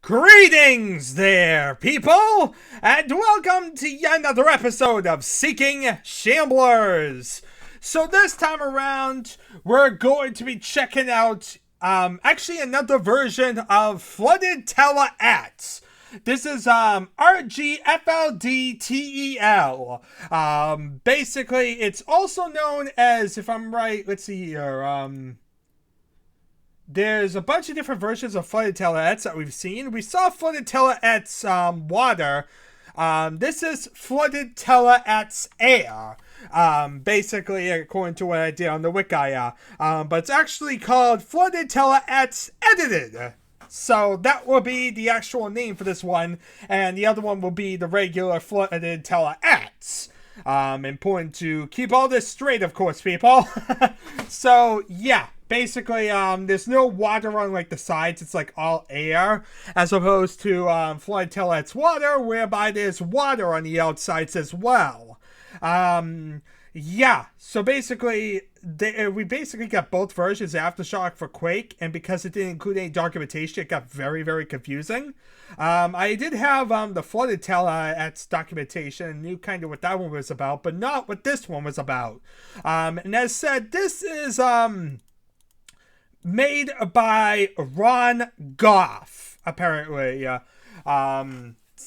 Greetings there, people, and welcome to yet another episode of Seeking Shamblers. So this time around, we're going to be checking out, actually another version of Flooded Tele-X. This is, RGFLDTEL. Basically, it's also known as, if I'm right, let's see here, there's a bunch of different versions of Flooded Tele-X that we've seen. We saw Flooded Tele-X water. This is Flooded Tele-X air. Basically, according to what I did on the wiki. But it's actually called Flooded Tele-X edited. So that will be the actual name for this one. And the other one will be the regular Flooded Tele-X. Important to keep all this straight, of course, people. So, yeah. Basically, there's no water on, like, the sides. It's, like, all air. As opposed to, Flooded Tele-X water, whereby there's water on the outsides as well. Yeah. So, basically, we basically got both versions of Aftershock for Quake. And because it didn't include any documentation, it got very, very confusing. I did have, the Flooded Tele-X documentation. Knew kind of what that one was about. But not what this one was about. And as said, this is, made by Ron Goff, apparently. It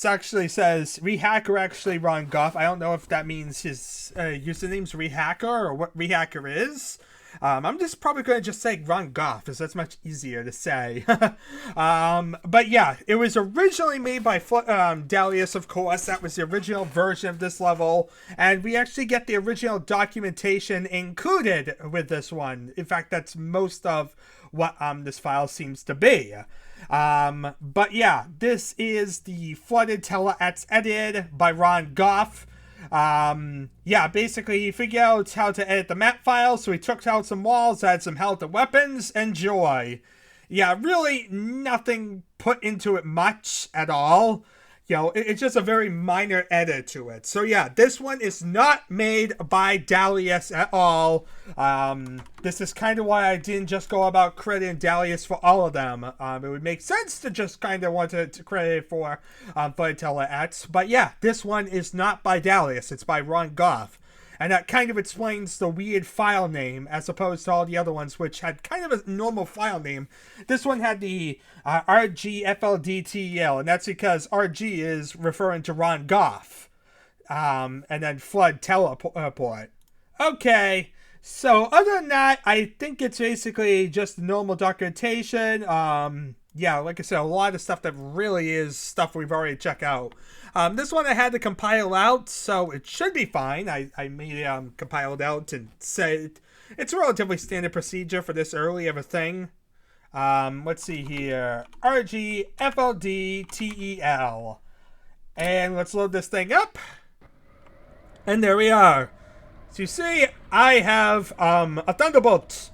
actually says Rehacker, actually Ron Goff. I don't know if that means his username's Rehacker or what Rehacker is. I'm just probably going to just say Ron Goff, because that's much easier to say. But yeah, it was originally made by Dalius, of course. That was the original version of this level. And we actually get the original documentation included with this one. In fact, that's most of what this file seems to be. But yeah, this is the Flooded Tele-X edited by Ron Goff. Yeah, basically he figured out how to edit the map file, so he took out some walls, added some health and weapons. Enjoy. Yeah, really nothing put into it much at all. You know, it's just a very minor edit to it. So yeah, this one is not made by Dalius at all. This is kind of why I didn't just go about crediting Dalius for all of them. It would make sense to just kind of want to credit for Flooded Tele-X. But yeah, this one is not by Dalius. It's by Ron Goff. And that kind of explains the weird file name as opposed to all the other ones, which had kind of a normal file name. This one had the RGFLDTEL, and that's because RG is referring to Ron Goff. And then Flood Teleport. Okay, so other than that, I think it's basically just normal documentation. Yeah, like I said, a lot of stuff that really is stuff we've already checked out. This one I had to compile out, so it should be fine. I made it compiled out and said it's a relatively standard procedure for this early of a thing. Let's see here. RGFLDTEL. And let's load this thing up. And there we are. So you see, I have a Thunderbolt.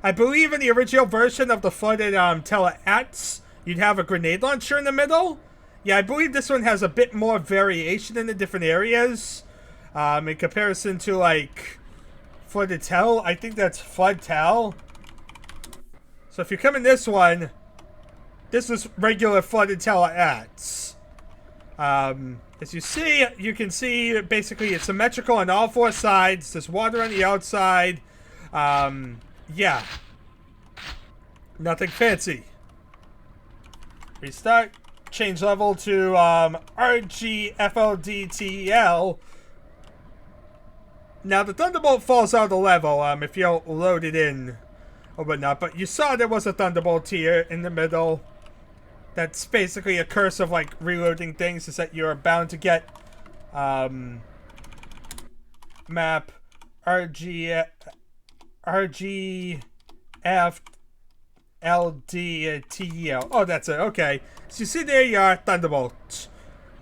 I believe in the original version of the Flooded Tele-X, you'd have a grenade launcher in the middle. Yeah, I believe this one has a bit more variation in the different areas. In comparison to, like, Flooded Tel. I think that's Flood Tel. So if you come in this one, this is regular Flooded Tele-X. As you see, you can see basically it's symmetrical on all four sides. There's water on the outside. Yeah. Nothing fancy. Restart. Change level to RGFLDTEL. Now the Thunderbolt falls out of the level if you don't load it in or whatnot. But you saw there was a Thunderbolt here in the middle. That's basically a curse of like reloading things, is that you're bound to get map RGFLDTEL. Oh, that's it. Okay. So you see there you are, Thunderbolt.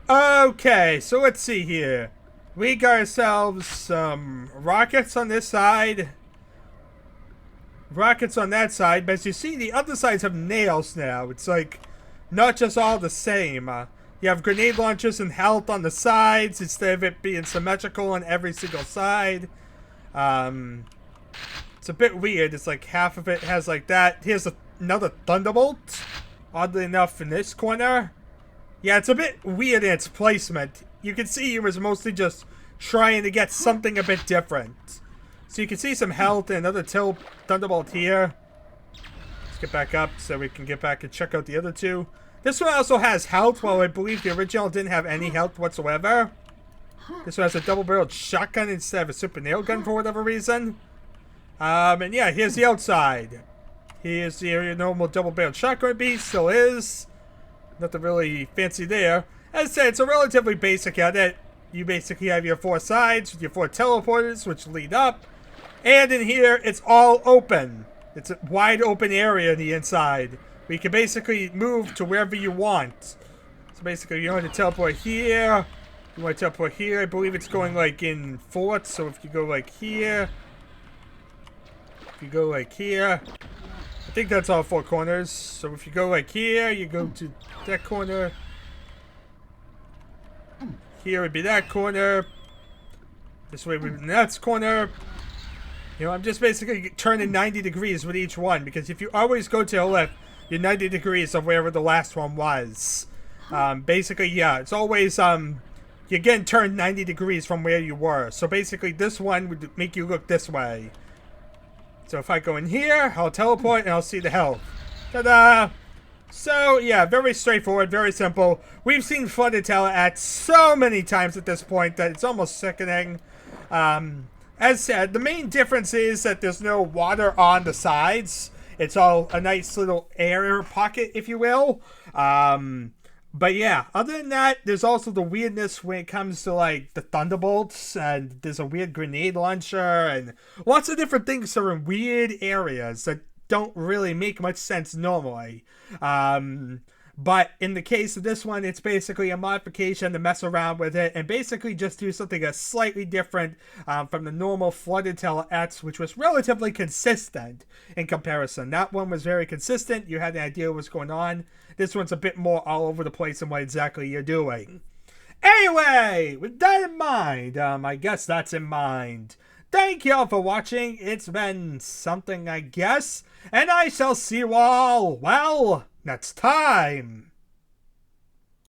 Okay, so let's see here. We got ourselves some rockets on this side. Rockets on that side. But as you see, the other sides have nails now. It's like not just all the same. You have grenade launchers and health on the sides instead of it being symmetrical on every single side. It's a bit weird. It's like half of it has like that. Here's another Thunderbolt. Oddly enough, in this corner, yeah, it's a bit weird in its placement. You can see he was mostly just trying to get something a bit different. So you can see some health and another Thunderbolt here. Let's get back up so we can get back and check out the other two. This one also has health, while I believe the original didn't have any health whatsoever. This one has a double-barreled shotgun instead of a super nail gun for whatever reason. And yeah, here's the outside. Here's the normal double-barreled shotgun beast, still is. Nothing really fancy there. As I said, it's a relatively basic edit. You basically have your 4 sides with your 4 teleporters, which lead up. And in here, it's all open. It's a wide open area on the inside. Where you can basically move to wherever you want. So basically, you want to teleport here. You want to teleport here. I believe it's going like in forts. So if you go like here. If you go like here. I think that's all 4 corners. So if you go like here, you go to that corner. Here would be that corner. This way would be the next corner. You know, I'm just basically turning 90 degrees with each one. Because if you always go to the left, you're 90 degrees of wherever the last one was. Basically, yeah, it's always, you're getting turned 90 degrees from where you were. So basically, this one would make you look this way. So if I go in here, I'll teleport and I'll see the health. Ta-da! So, yeah, very straightforward, very simple. We've seen flooded Tele-X so many times at this point that it's almost sickening. As said, the main difference is that there's no water on the sides. It's all a nice little air pocket, if you will. But yeah, other than that, there's also the weirdness when it comes to, like, the Thunderbolts, and there's a weird grenade launcher, and lots of different things that are in weird areas that don't really make much sense normally. But in the case of this one, it's basically a modification to mess around with it and basically just do something that's slightly different from the normal flooded Tele-X, which was relatively consistent in comparison. That one was very consistent. You had an idea what's going on. This one's a bit more all over the place in what exactly you're doing. Anyway, with that in mind, I guess that's in mind. Thank you all for watching. It's been something, I guess. And I shall see you all, well, next time.